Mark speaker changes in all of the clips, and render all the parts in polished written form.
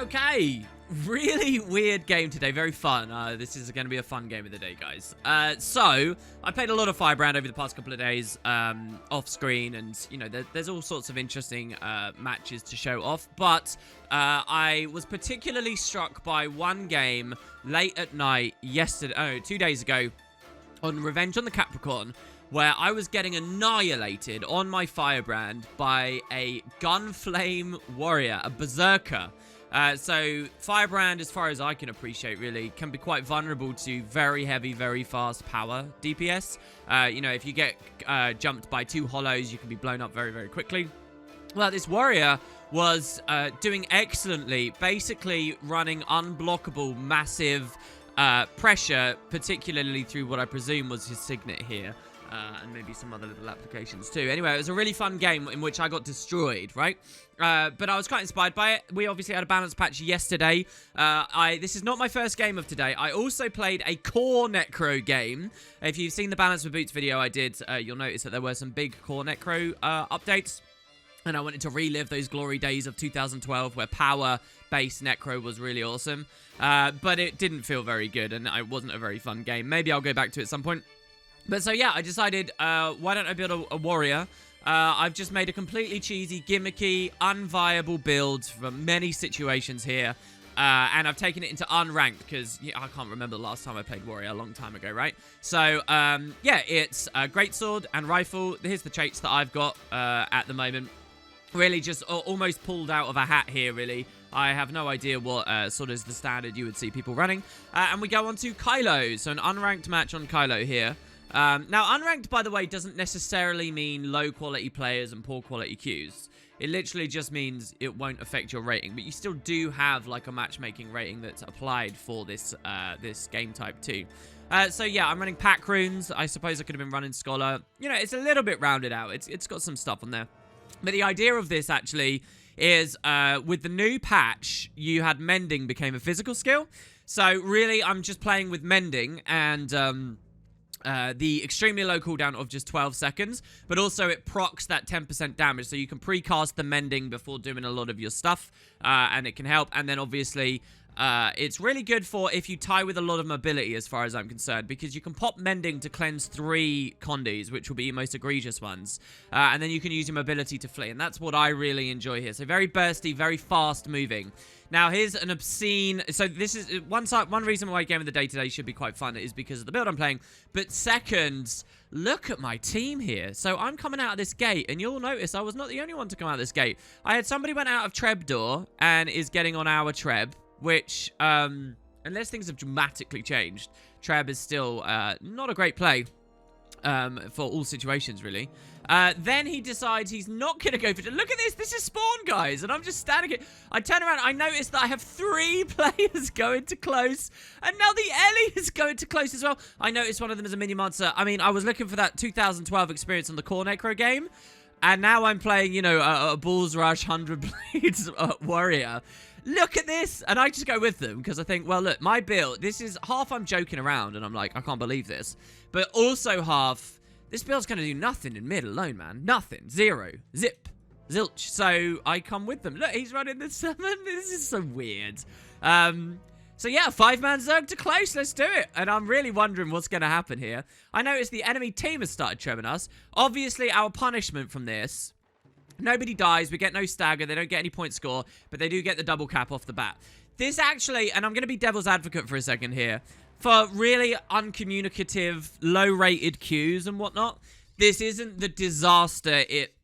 Speaker 1: Okay, really weird game today. Very fun. This is going to be a fun game of the day, guys. So, I played a lot of Firebrand over the past couple of days off screen, and, you know, there's all sorts of interesting matches to show off, but I was particularly struck by one game late at night yesterday, 2 days ago, on Revenge on the Capricorn, where I was getting annihilated on my Firebrand by a gunflame warrior, a Berserker. So Firebrand, as far as I can appreciate, really, can be quite vulnerable to very heavy, very fast power DPS. You know, if you get jumped by 2 hollows, you can be blown up very, very quickly. Well, this warrior was doing excellently, basically running unblockable, massive pressure, particularly through what I presume was his signet here. And maybe some other little applications too. Anyway, it was a really fun game in which I got destroyed, right? But I was quite inspired by it. We obviously had a balance patch yesterday. This is not my first game of today. I also played a core necro game. If you've seen the Balance with Boots video I did, you'll notice that there were some big core necro updates. And I wanted to relive those glory days of 2012 where power-based necro was really awesome. But it didn't feel very good, and it wasn't a very fun game. Maybe I'll go back to it at some point. But so, yeah, I decided, why don't I build a warrior? I've just made a completely cheesy, gimmicky, unviable build for many situations here. And I've taken it into unranked because I can't remember the last time I played warrior, a long time ago, right? So, yeah, it's a greatsword and rifle. Here's the traits that I've got at the moment. Really just almost pulled out of a hat here, really. I have no idea what sort of is the standard you would see people running. And we go on to Khylo. So an unranked match on Khylo here. Now, unranked, by the way, doesn't necessarily mean low-quality players and poor-quality queues. It literally just means it won't affect your rating, but you still do have, like, a matchmaking rating that's applied for this this game type, too. So, yeah, I'm running pack runes. I suppose I could have been running Scholar. You know, it's a little bit rounded out. It's got some stuff on there. But the idea of this, actually, is with the new patch, you had Mending became a physical skill. So, really, I'm just playing with Mending, and the extremely low cooldown of just 12 seconds, but also it procs that 10% damage, so you can precast the Mending before doing a lot of your stuff, and it can help. And then obviously it's really good for if you tie with a lot of mobility, as far as I'm concerned, because you can pop Mending to cleanse 3 Condis, which will be your most egregious ones, and then you can use your mobility to flee, and that's what I really enjoy here. So very bursty, very fast moving. Now, here's an obscene... So, this is... One reason why Game of the Day today should be quite fun is because of the build I'm playing. But second, look at my team here. So, I'm coming out of this gate, and you'll notice I was not the only one to come out of this gate. I had somebody went out of Trapdoor and is getting on our Treb, which, unless things have dramatically changed, Treb is still not a great play for all situations, really. Then he decides he's not going to go for... Look at this. This is spawn, guys. And I'm just standing here. I turn around. I notice that I have 3 players going to close. And now the Ellie is going to close as well. I noticed one of them is a mini monster. I mean, I was looking for that 2012 experience on the core necro game. And now I'm playing, you know, a Bulls Rush 100 Blades warrior. Look at this. And I just go with them because I think, well, look, my build, this is half I'm joking around. And I'm like, I can't believe this. But also half... This build's going to do nothing in mid alone, man. Nothing. 0. Zip. Zilch. So, I come with them. Look, he's running the 7. This is so weird. So, yeah, 5-man Zerg to close. Let's do it. And I'm really wondering what's going to happen here. I noticed the enemy team has started trebbing us. Obviously, our punishment from this... Nobody dies. We get no stagger. They don't get any point score. But they do get the double cap off the bat. This actually... And I'm going to be devil's advocate for a second here. For really uncommunicative, low-rated queues and whatnot, this isn't the disaster it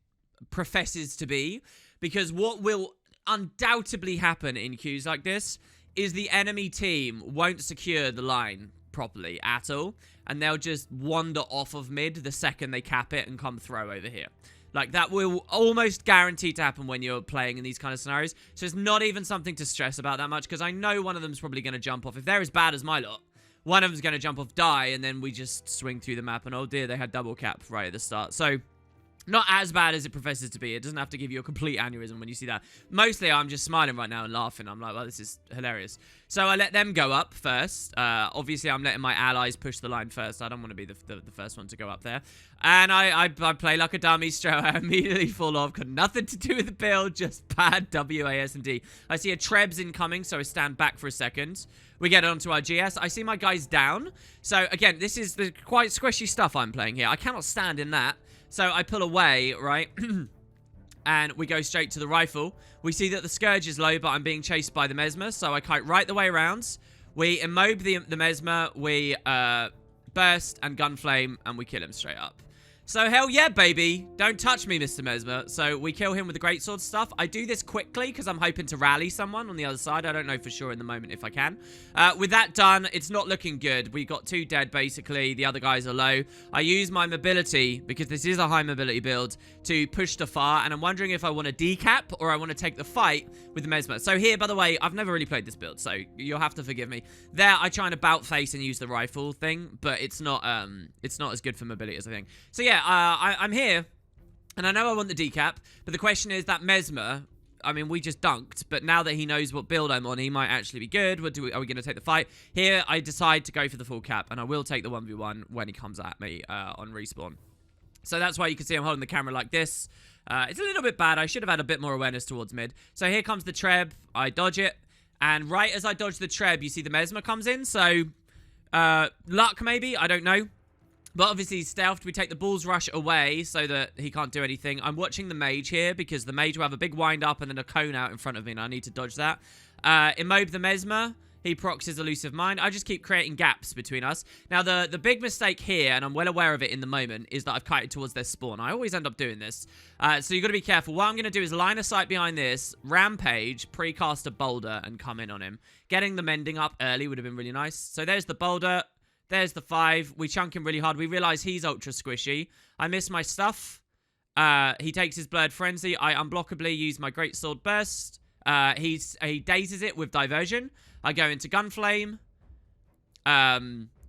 Speaker 1: professes to be. Because what will undoubtedly happen in queues like this is the enemy team won't secure the line properly at all. And they'll just wander off of mid the second they cap it and come throw over here. Like, that will almost guarantee to happen when you're playing in these kind of scenarios. So it's not even something to stress about that much, because I know one of them's probably going to jump off. If they're as bad as my lot, one of them's going to jump off, die, and then we just swing through the map. And oh dear, they had double cap right at the start. So Not as bad as it professes to be. It doesn't have to give you a complete aneurysm when you see that. Mostly, I'm just smiling right now and laughing. I'm like, well, this is hilarious. So I let them go up first. Obviously, I'm letting my allies push the line first. I don't want to be the first one to go up there. And I play like a dummy straight. I immediately fall off. Got nothing to do with the build. Just bad WASD. I see a Trebs incoming, so I stand back for a second. We get onto our GS. I see my guys down. So, again, this is the quite squishy stuff I'm playing here. I cannot stand in that. So I pull away, right? And we go straight to the rifle. We see that the Scourge is low, but I'm being chased by the Mesmer. So I kite right the way around. We immob the Mesmer. We burst and gunflame, and we kill him straight up. So hell yeah, baby. Don't touch me, Mr. Mesmer. So we kill him with the greatsword stuff. I do this quickly because I'm hoping to rally someone on the other side. I don't know for sure in the moment if I can. With that done, it's not looking good. We got 2 dead, basically. The other guys are low. I use my mobility, because this is a high mobility build, to push to far. And I'm wondering if I want to decap or I want to take the fight with the Mesmer. So here, by the way, I've never really played this build, so you'll have to forgive me. There, I try and about face and use the rifle thing, but it's not as good for mobility as I think. So yeah, I'm here, and I know I want the decap, but the question is that Mesmer, I mean, we just dunked, but now that he knows what build I'm on, he might actually be good. Are we going to take the fight? Here, I decide to go for the full cap, and I will take the 1v1 when he comes at me on respawn. So that's why you can see I'm holding the camera like this. It's a little bit bad. I should have had a bit more awareness towards mid. So here comes the Treb. I dodge it, and right as I dodge the Treb, you see the Mesmer comes in. So, luck maybe? I don't know. But obviously he's stealthed. We take the Bull's Rush away so that he can't do anything. I'm watching the Mage here because the Mage will have a big wind up and then a cone out in front of me, and I need to dodge that. Immob the Mesmer. He procs his Elusive Mind. I just keep creating gaps between us. Now, the big mistake here, and I'm well aware of it in the moment, is that I've kited towards their spawn. I always end up doing this. So you've got to be careful. What I'm going to do is line of sight behind this, rampage, precast a boulder, and come in on him. Getting the mending up early would have been really nice. So there's the boulder. There's the 5. We chunk him really hard. We realize he's ultra squishy. I miss my stuff. He takes his Blurred Frenzy. I unblockably use my Greatsword Burst. He dazes it with Diversion. I go into Gunflame.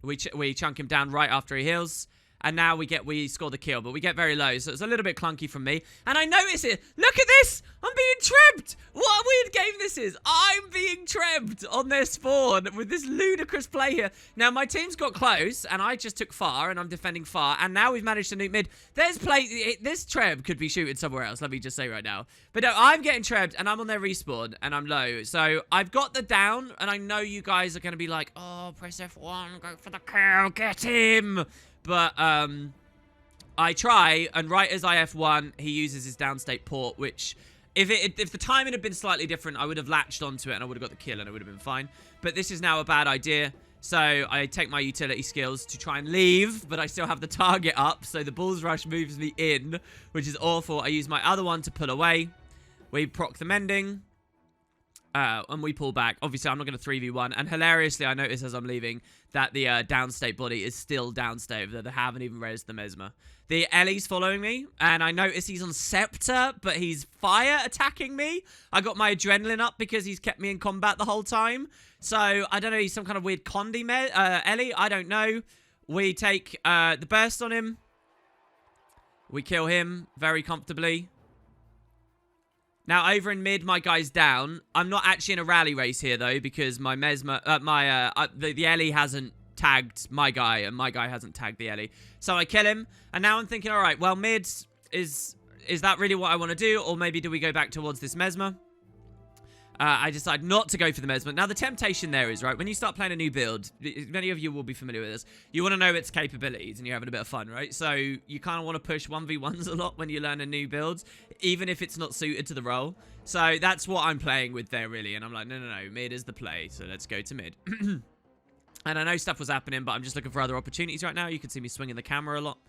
Speaker 1: We chunk him down right after he heals. And now we score the kill, but we get very low, so it's a little bit clunky from me. And I notice it. Look at this! I'm being trebbed! What a weird game this is. I'm being trebbed on their spawn with this ludicrous play here. Now, my team's got close, and I just took far, and I'm defending far, and now we've managed to nuke mid. This treb could be shooting somewhere else, let me just say right now. But no, I'm getting trebbed, and I'm on their respawn, and I'm low. So, I've got the down, and I know you guys are going to be like, oh, press F1, go for the kill, get him! But, I try, and right as I F1, he uses his downstate port, which, if the timing had been slightly different, I would have latched onto it, and I would have got the kill, and it would have been fine. But this is now a bad idea, so I take my utility skills to try and leave, but I still have the target up, so the Bull's Rush moves me in, which is awful. I use my other one to pull away. We proc the mending. And we pull back. Obviously, I'm not going to 3v1. And hilariously, I notice as I'm leaving that the downstate body is still downstate. They haven't even raised the Mesmer. The Ellie's following me. And I notice he's on Scepter, but he's fire attacking me. I got my adrenaline up because he's kept me in combat the whole time. So, I don't know. He's some kind of weird Condi Ellie. I don't know. We take the burst on him. We kill him very comfortably. Now, over in mid, my guy's down. I'm not actually in a rally race here, though, because my Mesmer, the Ellie hasn't tagged my guy, and my guy hasn't tagged the Ellie. So I kill him, and now I'm thinking, all right, well, mid, is that really what I want to do, or maybe do we go back towards this Mesmer? I decide not to go for the Mesmer. Now, the temptation there is, right, when you start playing a new build, many of you will be familiar with this, you want to know its capabilities, and you're having a bit of fun, right? So, you kind of want to push 1v1s a lot when you learn a new build, even if it's not suited to the role. So, that's what I'm playing with there, really, and I'm like, no, mid is the play, so let's go to mid. And I know stuff was happening, but I'm just looking for other opportunities right now. You can see me swinging the camera a lot.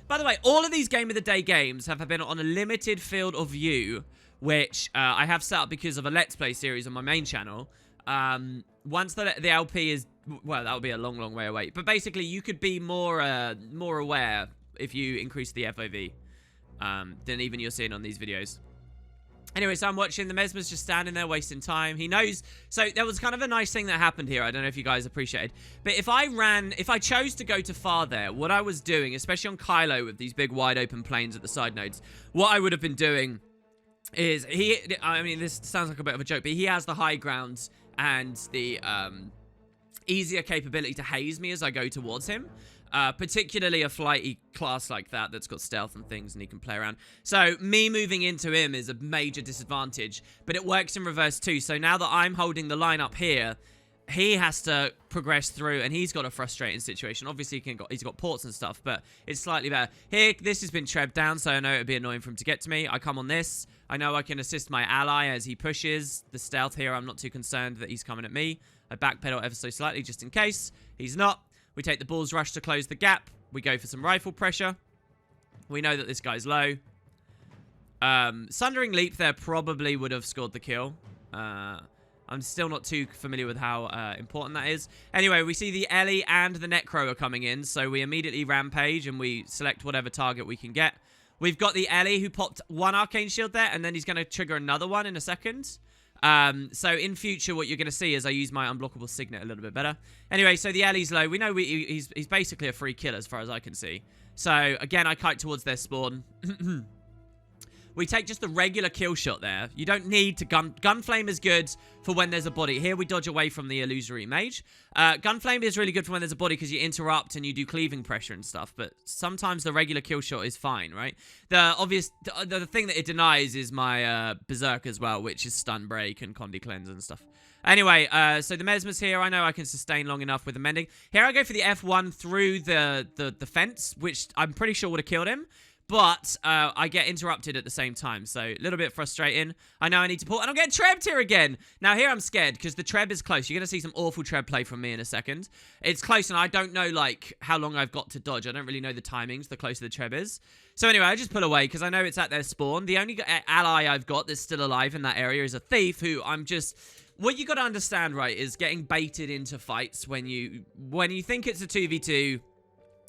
Speaker 1: By the way, all of these Game of the Day games have been on a limited field of view, which I have set up because of a Let's Play series on my main channel. Once the LP is... Well, that would be a long, long way away. But basically, you could be more aware if you increase the FOV than even you're seeing on these videos. Anyway, so I'm watching. The Mesmer's just standing there wasting time. He knows. So there was kind of a nice thing that happened here. I don't know if you guys appreciated. But if I chose to go to far there, what I was doing, especially on Khylo with these big wide open plains at the side nodes, what I would have been doing is I mean, this sounds like a bit of a joke, but he has the high ground and the easier capability to haze me as I go towards him. Particularly a flighty class like that that's got stealth and things and he can play around. So me moving into him is a major disadvantage, but it works in reverse too. So now that I'm holding the line up here, he has to progress through and he's got a frustrating situation. Obviously he's got ports and stuff, but it's slightly better. Here, this has been trebbed down, so I know it would be annoying for him to get to me. I come on this. I know I can assist my ally as he pushes. The stealth here, I'm not too concerned that he's coming at me. I backpedal ever so slightly just in case. He's not. We take the Bull's Rush to close the gap. We go for some rifle pressure. We know that this guy's low. Sundering Leap there probably would have scored the kill. I'm still not too familiar with how important that is. Anyway, we see the Ellie and the Necro are coming in, so we immediately rampage and we select whatever target we can get. We've got the Ellie who popped one Arcane Shield there, and then he's going to trigger another one in a second. So in future, what you're going to see is I use my unblockable signet a little bit better. Anyway, so the Ellie's low. We know he's basically a free kill as far as I can see. So again, I kite towards their spawn. We take just the regular kill shot there. You don't need to gunflame is good for when there's a body. Here we dodge away from the illusory mage. Gunflame is really good for when there's a body because you interrupt and you do cleaving pressure and stuff. But sometimes the regular kill shot is fine, right? The thing that it denies is my Berserker as well, which is stun break and Condi cleanse and stuff. Anyway, so the Mesmer's here. I know I can sustain long enough with the mending. Here I go for the F1 through the fence, which I'm pretty sure would have killed him. But I get interrupted at the same time, so a little bit frustrating. I know I need to pull, and I'm getting trebbed here again. Now here I'm scared, because the treb is close. You're going to see some awful treb play from me in a second. It's close, and I don't know, like, how long I've got to dodge. I don't really know the timings, the closer the treb is. So anyway, I just pull away, because I know it's at their spawn. The only ally I've got that's still alive in that area is a thief, who I'm just... What you got to understand, right, is getting baited into fights when you think it's a 2v2...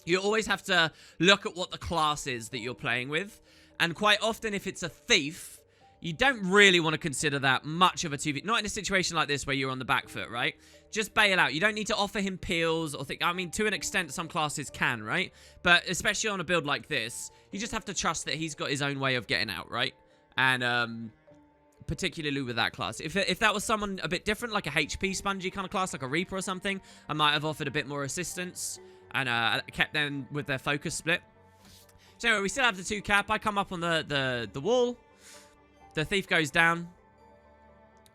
Speaker 1: You always have to look at what the class is that you're playing with. And quite often, if it's a thief, you don't really want to consider that much of a 2v... Not in a situation like this where you're on the back foot, right? Just bail out. You don't need to offer him peels or think... I mean, to an extent, some classes can, right? But especially on a build like this, you just have to trust that he's got his own way of getting out, right? And, particularly with that class. If that was someone a bit different, like a HP spongy kind of class, like a Reaper or something, I might have offered a bit more assistance... And kept them with their focus split. So anyway, we still have the 2 cap. I come up on the wall. The thief goes down.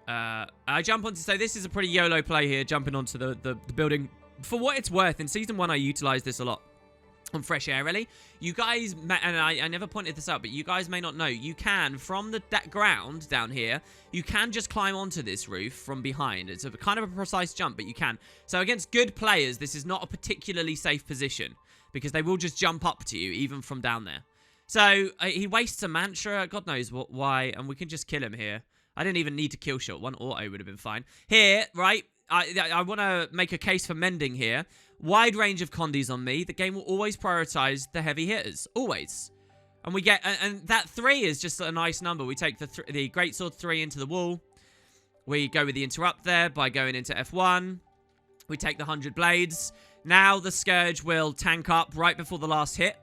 Speaker 1: I jump onto... So this is a pretty YOLO play here, jumping onto the building. For what it's worth, in Season 1, I utilized this a lot. On Fresh Air, really. You guys... And I never pointed this out, but you guys may not know. You can, from the ground down here, you can just climb onto this roof from behind. It's a kind of a precise jump, but you can. So against good players, this is not a particularly safe position. Because they will just jump up to you, even from down there. So, he wastes a mantra. God knows why. And we can just kill him here. I didn't even need to kill shot. One auto would have been fine. Here, right... I want to make a case for mending here. Wide range of condis on me. The game will always prioritize the heavy hitters. Always. And we get... And that 3 is just a nice number. We take the Greatsword 3 into the wall. We go with the interrupt there by going into F1. We take the 100 blades. Now the Scourge will tank up right before the last hit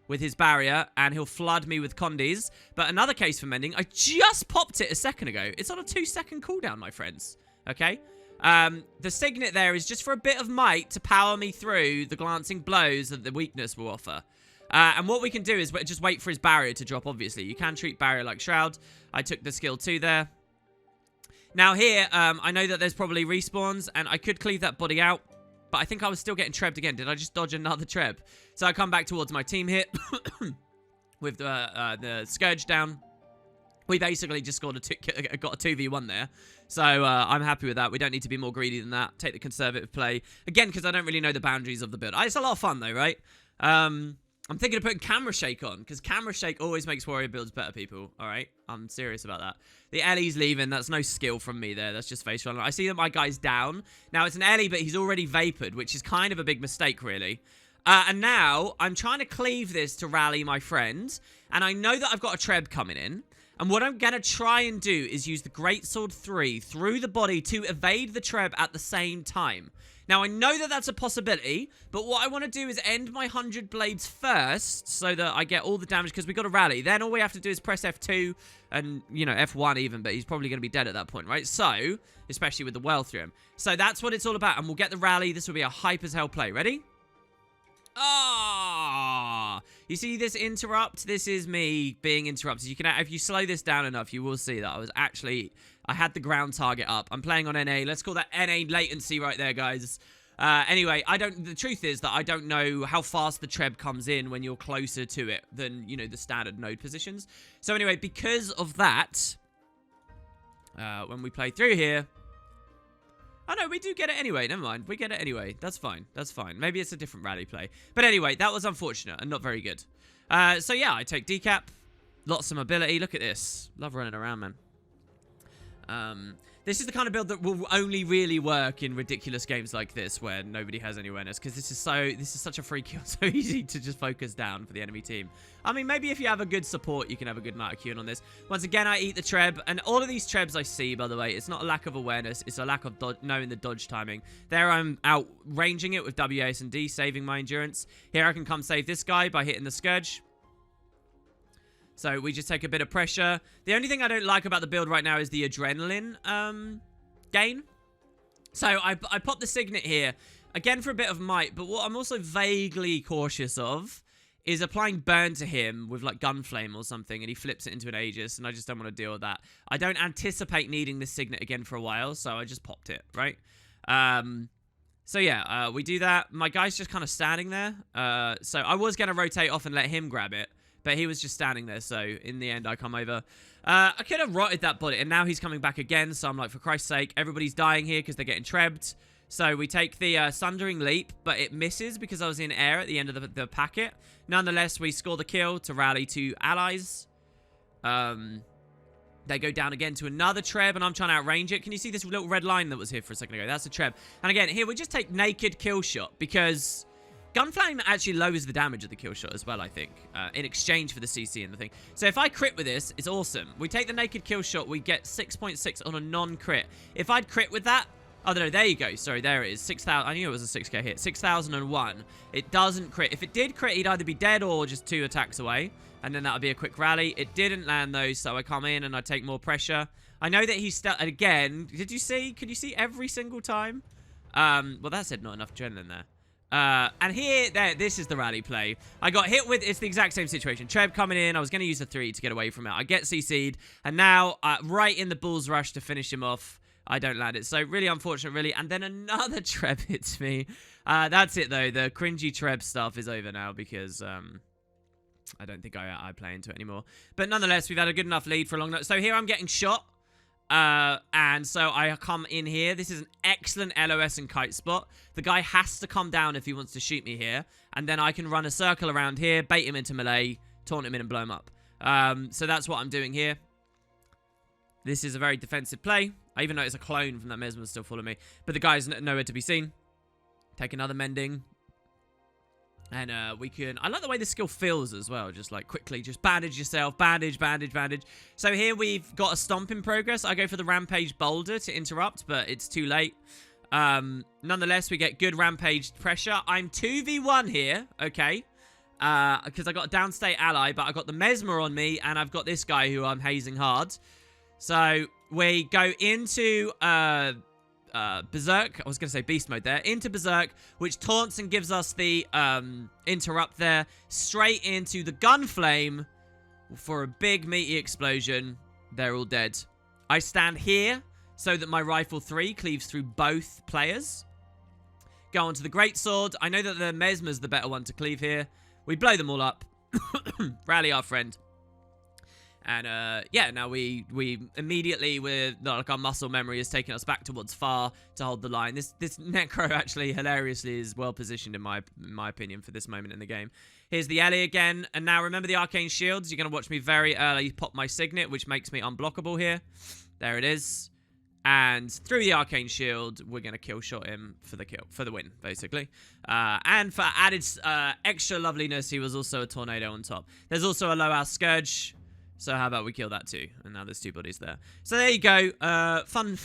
Speaker 1: with his barrier, and he'll flood me with condis. But another case for mending. I just popped it a second ago. It's on a 2-second cooldown, my friends. Okay? The signet there is just for a bit of might to power me through the glancing blows that the weakness will offer. And what we can do is just wait for his barrier to drop, obviously. You can treat barrier like Shroud. I took the skill 2 there. Now here, I know that there's probably respawns, and I could cleave that body out. But I think I was still getting trebbed again. Did I just dodge another treb? So I come back towards my team hit with the Scourge down. We basically just got a 2v1 there. So I'm happy with that. We don't need to be more greedy than that. Take the conservative play. Again, because I don't really know the boundaries of the build. It's a lot of fun, though, right? I'm thinking of putting camera shake on. Because camera shake always makes warrior builds better, people. All right? I'm serious about that. The Ellie's leaving. That's no skill from me there. That's just face run. I see that my guy's down. Now, it's an Ellie, but he's already vapored, which is kind of a big mistake, really. And now, I'm trying to cleave this to rally my friends. And I know that I've got a treb coming in. And what I'm going to try and do is use the Greatsword 3 through the body to evade the Treb at the same time. Now, I know that that's a possibility, but what I want to do is end my 100 blades first so that I get all the damage, because we got to rally. Then all we have to do is press F2 and, you know, F1 even, but he's probably going to be dead at that point, right? So, especially with the well through him. So that's what it's all about, and we'll get the rally. This will be a hype as hell play. Ready? Ah! You see this interrupt? This is me being interrupted. You can, if you slow this down enough, you will see that I had the ground target up. I'm playing on NA. Let's call that NA latency right there, guys. Anyway, the truth is that I don't know how fast the Treb comes in when you're closer to it than, you know, the standard node positions. So anyway, because of that, when we play through here, oh, no, we do get it anyway. Never mind. We get it anyway. That's fine. That's fine. Maybe it's a different rally play. But anyway, that was unfortunate and not very good. So, yeah, I take decap. Lots of mobility. Look at this. Love running around, man. This is the kind of build that will only really work in ridiculous games like this where nobody has any awareness, because this is such a free kill, so easy to just focus down for the enemy team. I mean, maybe if you have a good support, you can have a good amount of queuing on this. Once again, I eat the Treb, and all of these Trebs I see, by the way, it's not a lack of awareness, it's a lack of knowing the dodge timing. There I'm outranging it with WAS and D, saving my endurance. Here I can come save this guy by hitting the Scourge. So we just take a bit of pressure. The only thing I don't like about the build right now is the adrenaline gain. So I pop the Signet here, again for a bit of might, but what I'm also vaguely cautious of is applying burn to him with like gunflame or something, and he flips it into an Aegis, and I just don't want to deal with that. I don't anticipate needing this Signet again for a while, so I just popped it, right? So yeah, we do that. My guy's just kind of standing there. So I was going to rotate off and let him grab it, but he was just standing there, so in the end, I come over. I could have rotted that bullet, and now he's coming back again, so I'm like, for Christ's sake, everybody's dying here because they're getting trebbed. So we take the Sundering Leap, but it misses because I was in air at the end of the packet. Nonetheless, we score the kill to rally to allies. They go down again to another Treb, and I'm trying to outrange it. Can you see this little red line that was here for a second ago? That's a Treb. And again, here we just take naked Killshot, because gunflame actually lowers the damage of the Killshot as well, I think, in exchange for the CC and the thing. So if I crit with this, it's awesome. We take the naked Killshot, we get 6.6 on a non-crit. If I'd crit with that, oh, no, there you go. Sorry, there it is. 6,000. I knew it was a 6k hit. 6,001. It doesn't crit. If it did crit, he'd either be dead or just 2 attacks away, and then that would be a quick rally. It didn't land, though, so I come in and I take more pressure. I know that he's still... Again, did you see? Could you see every single time? Well, that said not enough adrenaline there. And here, this is the rally play. I got hit with, it's the exact same situation. Treb coming in, I was going to use the 3 to get away from it. I get CC'd, and now, right in the bull's rush to finish him off, I don't land it. So, really unfortunate, really. And then another Treb hits me. That's it, though. The cringy Treb stuff is over now, because, I don't think I play into it anymore. But nonetheless, we've had a good enough lead for a long time. So, here I'm getting shot. And so I come in here. This is an excellent LOS and kite spot. The guy has to come down if he wants to shoot me here. And then I can run a circle around here, bait him into melee, taunt him in and blow him up. So that's what I'm doing here. This is a very defensive play. I even notice a clone from that Mesmer still following me. But the guy's nowhere to be seen. Take another mending. And we can... I like the way the skill feels as well. Just like quickly, just bandage yourself. Bandage, bandage, bandage. So here we've got a stomp in progress. I go for the Rampage Boulder to interrupt, but it's too late. Nonetheless, we get good Rampage pressure. I'm 2v1 here, okay? Because I got a downstate ally, but I got the Mesmer on me, and I've got this guy who I'm hazing hard. So we go into... Berserk, I was going to say beast mode there, into Berserk, which taunts and gives us the interrupt there, straight into the gunflame for a big meaty explosion. They're all dead. I stand here so that my rifle 3 cleaves through both players. Go on to the greatsword. I know that the Mesmer's the better one to cleave here. We blow them all up. Rally our friend. And, yeah, now we immediately, like, our muscle memory is taking us back towards far to hold the line. This Necro, actually, hilariously, is well-positioned, in my opinion, for this moment in the game. Here's the Ellie again. And now, remember the Arcane Shields? You're going to watch me very early pop my Signet, which makes me unblockable here. There it is. And through the Arcane Shield, we're going to Killshot him for the kill, for the win, basically. And for added extra loveliness, he was also a Tornado on top. There's also a low-house Scourge. So how about we kill that too? And now there's 2 bodies there. So there you go. Fun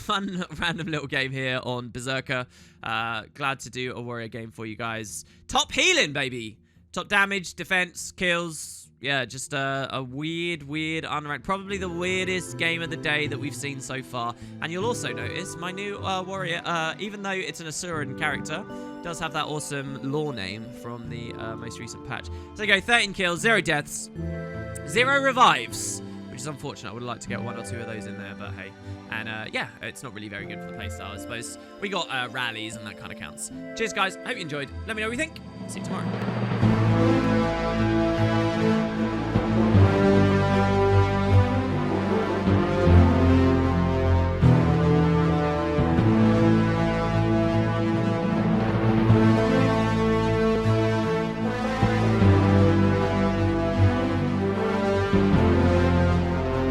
Speaker 1: random little game here on Berserker. Glad to do a warrior game for you guys. Top healing, baby. Top damage, defense, kills. Yeah, just a weird unranked. Probably the weirdest game of the day that we've seen so far. And you'll also notice my new warrior, even though it's an Asuran character, does have that awesome lore name from the most recent patch. So there you go, 13 kills, 0 deaths. 0 revives, which is unfortunate. I would like to get 1 or 2 of those in there, but hey. And yeah, it's not really very good for the playstyle, I suppose. We got rallies and that kind of counts. Cheers, guys. Hope you enjoyed. Let me know what you think. See you tomorrow.